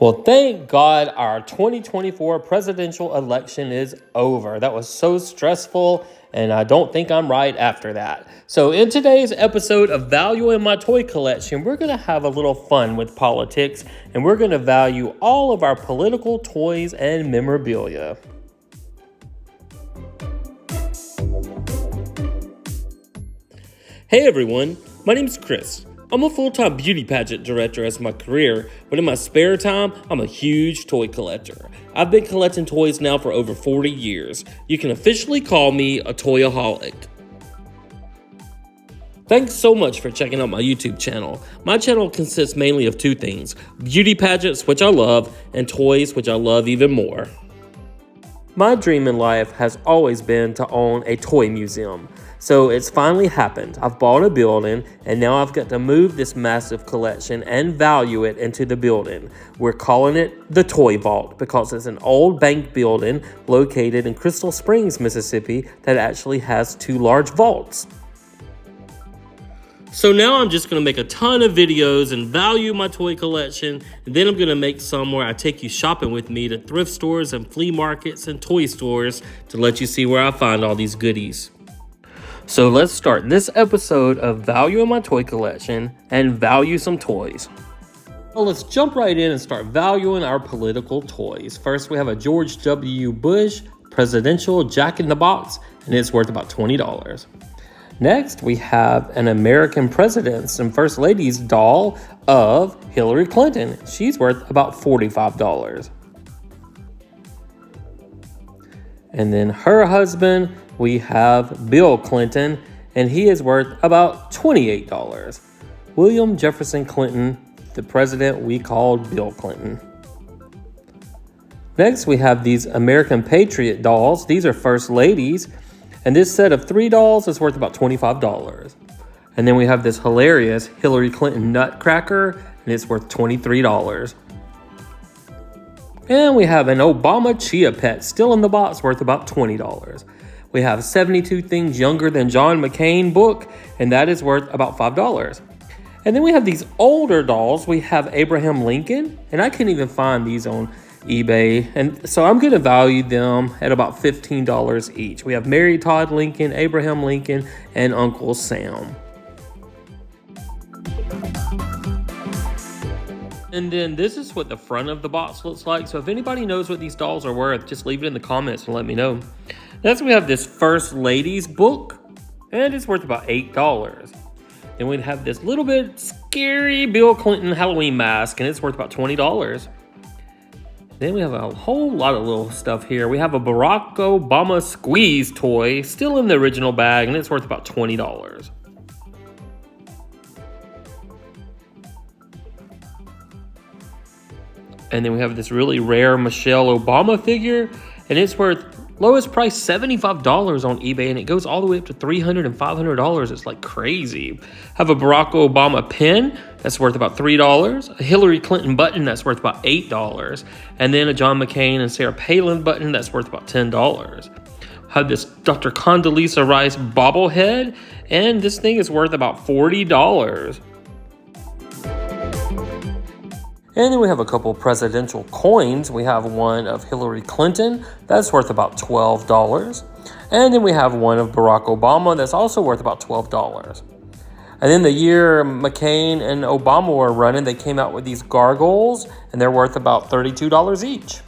Well, thank God our 2024 presidential election is over. That was so stressful, and I don't think I'm right after that. So in today's episode of Valuing My Toy Collection, we're going to have a little fun with politics, and we're going to value all of our political toys and memorabilia. Hey everyone, my name's Chris. I'm a full-time beauty pageant director as my career, but in my spare time, I'm a huge toy collector. I've been collecting toys now for over 40 years. You can officially call me a toyaholic. Thanks so much for checking out my YouTube channel. My channel consists mainly of two things: beauty pageants, which I love, and toys, which I love even more. My dream in life has always been to own a toy museum. So it's finally happened. I've bought a building, and now I've got to move this massive collection and value it into the building. We're calling it the Toy Vault because it's an old bank building located in Crystal Springs, Mississippi that actually has two large vaults. So now I'm just going to make a ton of videos and value my toy collection, and then I'm going to make some where I take you shopping with me to thrift stores and flea markets and toy stores to let you see where I find all these goodies. So let's start this episode of Valuing My Toy Collection and value some toys. Well, let's jump right in and start valuing our political toys. First, we have a George W. Bush presidential Jack-in-the-Box, and it's worth about $20. Next, we have an American Presidents and First Ladies doll of Hillary Clinton. She's worth about $45. And then her husband, we have Bill Clinton, and he is worth about $28. William Jefferson Clinton, the president we called Bill Clinton. Next, we have these American Patriot dolls. These are First Ladies, and this set of 3 dolls is worth about $25. And then we have this hilarious Hillary Clinton Nutcracker, and it's worth $23. And we have an Obama Chia Pet still in the box, worth about $20. We have 72 Things Younger Than John McCain book, and that is worth about $5. And then we have these older dolls. We have Abraham Lincoln, and I couldn't even find these on eBay, and so I'm going to value them at about $15 each. We have Mary Todd Lincoln, Abraham Lincoln, and Uncle Sam. And then this is what the front of the box looks like. So if anybody knows what these dolls are worth, just leave it in the comments and let me know. Next, we have this First Ladies book, and it's worth about $8. Then we have this little bit scary Bill Clinton Halloween mask, and it's worth about $20. Then we have a whole lot of little stuff here. We have a Barack Obama squeeze toy, still in the original bag, and it's worth about $20. And then we have this really rare Michelle Obama figure, and it's worth lowest price $75 on eBay, and it goes all the way up to $300 and $500. It's like crazy. Have a Barack Obama pin that's worth about $3, a Hillary Clinton button that's worth about $8, and then a John McCain and Sarah Palin button that's worth about $10. Have this Dr. Condoleezza Rice bobblehead, and this thing is worth about $40. And then we have a couple presidential coins. We have one of Hillary Clinton that's worth about $12. And then we have one of Barack Obama that's also worth about $12. And then the year McCain and Obama were running, they came out with these gargoyles, and they're worth about $32 each.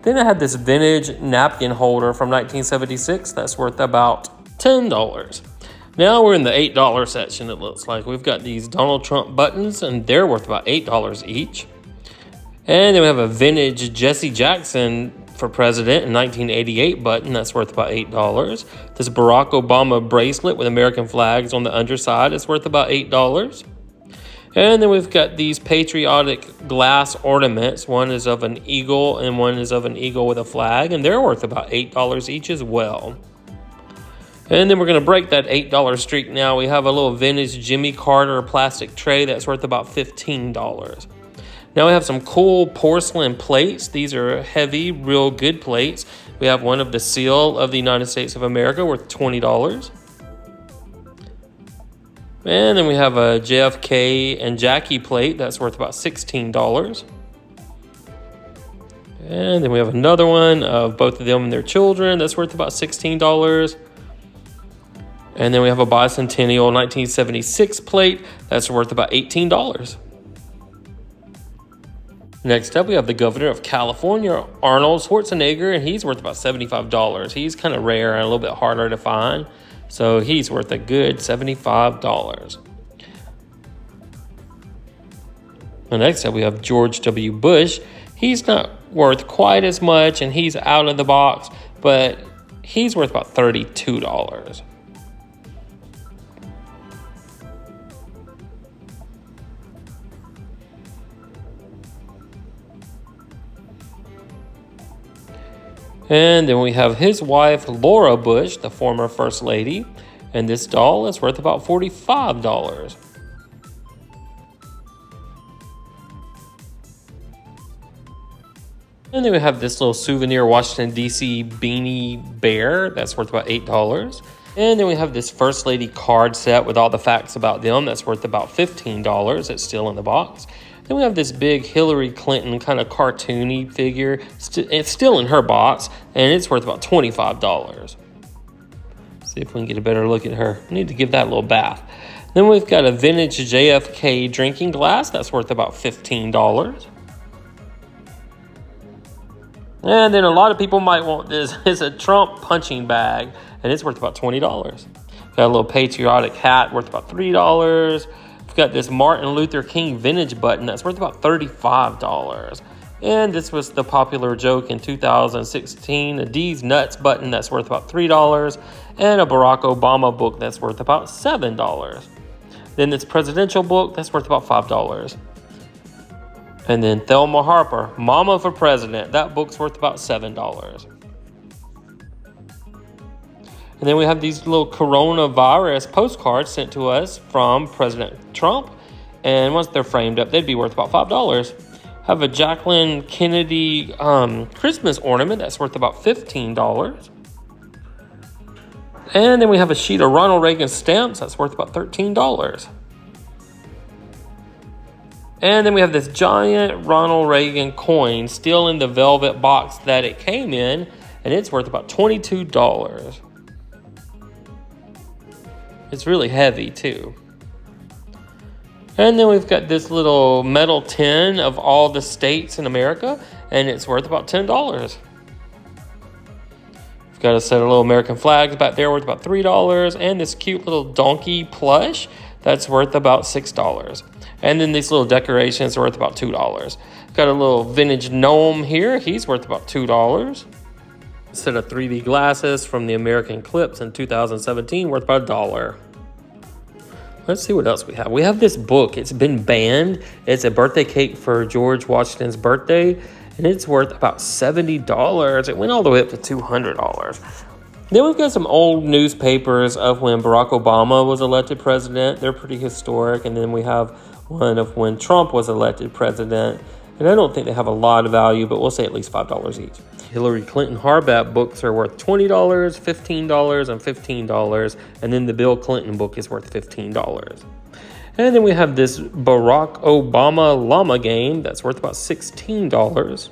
Then I had this vintage napkin holder from 1976 that's worth about $10. Now we're in the $8 section, it looks like. We've got these Donald Trump buttons, and they're worth about $8 each. And then we have a vintage Jesse Jackson for president in 1988 button that's worth about $8. This Barack Obama bracelet with American flags on the underside is worth about $8. And then we've got these patriotic glass ornaments. One is of an eagle, and one is of an eagle with a flag, and they're worth about $8 each as well. And then we're going to break that $8 streak now. We have a little vintage Jimmy Carter plastic tray that's worth about $15. Now we have some cool porcelain plates. These are heavy, real good plates. We have one of the seal of the United States of America worth $20. And then we have a JFK and Jackie plate that's worth about $16. And then we have another one of both of them and their children that's worth about $16. And then we have a bicentennial 1976 plate that's worth about $18. Next up, we have the governor of California, Arnold Schwarzenegger, and he's worth about $75. He's kind of rare and a little bit harder to find, so he's worth a good $75. And next up, we have George W. Bush. He's not worth quite as much, and he's out of the box, but he's worth about $32. And then we have his wife, Laura Bush, the former First Lady. And this doll is worth about $45. And then we have this little souvenir Washington, D.C. beanie bear that's worth about $8. And then we have this First Lady card set with all the facts about them that's worth about $15. It's still in the box. Then we have this big Hillary Clinton kind of cartoony figure. It's still in her box, and it's worth about $25. See if we can get a better look at her. We need to give that a little bath. Then we've got a vintage JFK drinking glass that's worth about $15. And then a lot of people might want this. It's a Trump punching bag, and it's worth about $20. Got a little patriotic hat worth about $3. Got this Martin Luther King vintage button that's worth about $35. And this was the popular joke in 2016, a D's Nuts button that's worth about $3, and a Barack Obama book that's worth about $7. Then this presidential book that's worth about $5. And then Thelma Harper, Mama for President, that book's worth about $7. And then we have these little coronavirus postcards sent to us from President Trump. And once they're framed up, they'd be worth about $5. Have a Jacqueline Kennedy Christmas ornament that's worth about $15. And then we have a sheet of Ronald Reagan stamps that's worth about $13. And then we have this giant Ronald Reagan coin still in the velvet box that it came in, and it's worth about $22. It's really heavy too. And then we've got this little metal tin of all the states in America, and it's worth about $10. We've got a set of little American flags back there worth about $3, and this cute little donkey plush that's worth about $6. And then these little decorations are worth about $2. Got a little vintage gnome here. He's worth about $2. Set of 3D glasses from the American Clips in 2017 worth about $1. Let's see what else we have. We have this book. It's been banned. It's a birthday cake for George Washington's birthday, and it's worth about $70. It went all the way up to $200. Then we've got some old newspapers of when Barack Obama was elected president. They're pretty historic. And then we have one of when Trump was elected president. And I don't think they have a lot of value, but we'll say at least $5 each. Hillary Clinton hardback books are worth $20, $15, and $15. And then the Bill Clinton book is worth $15. And then we have this Barack Obama llama game that's worth about $16.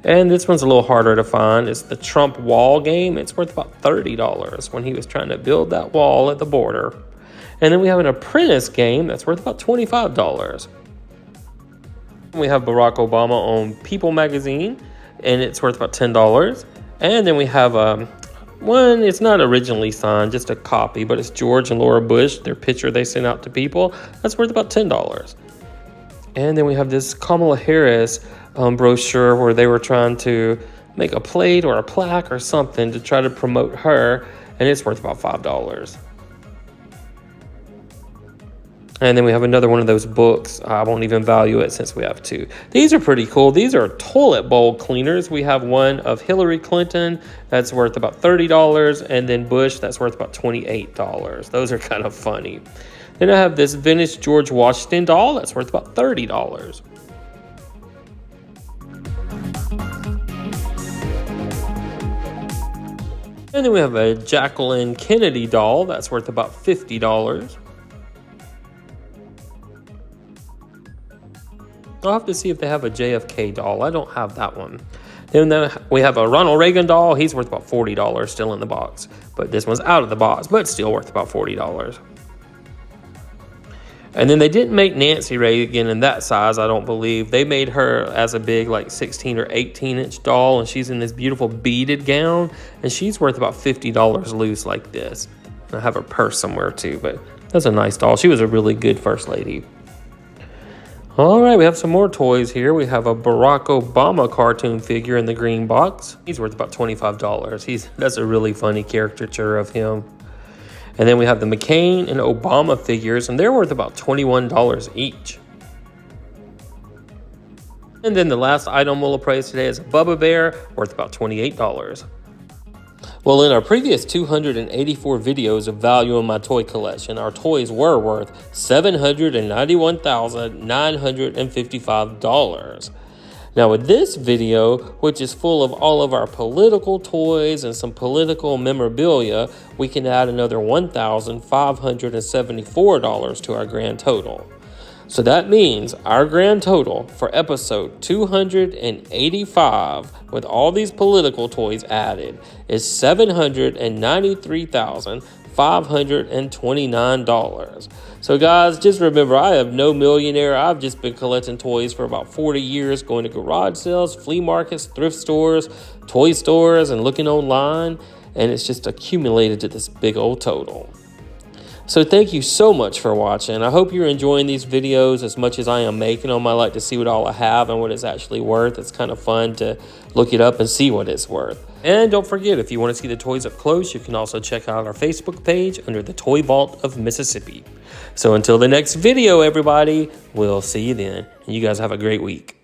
And this one's a little harder to find. It's the Trump wall game. It's worth about $30 when he was trying to build that wall at the border. And then we have an apprentice game that's worth about $25. We have Barack Obama on People magazine, and it's worth about $10. And then we have one, it's not originally signed, just a copy, but it's George and Laura Bush, their picture they sent out to people. That's worth about $10. And then we have this Kamala Harris brochure where they were trying to make a plate or a plaque or something to try to promote her, and it's worth about $5. And then we have another one of those books. I won't even value it since we have two. These are pretty cool. These are toilet bowl cleaners. We have one of Hillary Clinton that's worth about $30, and then Bush that's worth about $28. Those are kind of funny. Then I have this vintage George Washington doll that's worth about $30. And then we have a Jacqueline Kennedy doll that's worth about $50. I'll have to see if they have a JFK doll. I don't have that one. Then we have a Ronald Reagan doll. He's worth about $40 still in the box. But this one's out of the box, but still worth about $40. And then they didn't make Nancy Reagan in that size, I don't believe. They made her as a big, like 16 or 18-inch doll, and she's in this beautiful beaded gown, and she's worth about $50 loose like this. I have her purse somewhere too, but that's a nice doll. She was a really good first lady. All right, we have some more toys here. We have a Barack Obama cartoon figure in the green box. He's worth about $25. That's a really funny caricature of him. And then we have the McCain and Obama figures, and they're worth about $21 each. And then the last item we'll appraise today is a Bubba Bear, worth about $28. Well, in our previous 284 videos of value in my toy collection, our toys were worth $791,955. Now with this video, which is full of all of our political toys and some political memorabilia, we can add another $1,574 to our grand total. So that means our grand total for episode 285 with all these political toys added is $793,529. So guys, just remember, I am no millionaire. I've just been collecting toys for about 40 years, going to garage sales, flea markets, thrift stores, toy stores, and looking online, and it's just accumulated to this big old total. So thank you so much for watching. I hope you're enjoying these videos as much as I am making them. I like to see what all I have and what it's actually worth. It's kind of fun to look it up and see what it's worth. And don't forget, if you want to see the toys up close, you can also check out our Facebook page under the Toy Vault of Mississippi. So until the next video, everybody, we'll see you then. And you guys have a great week.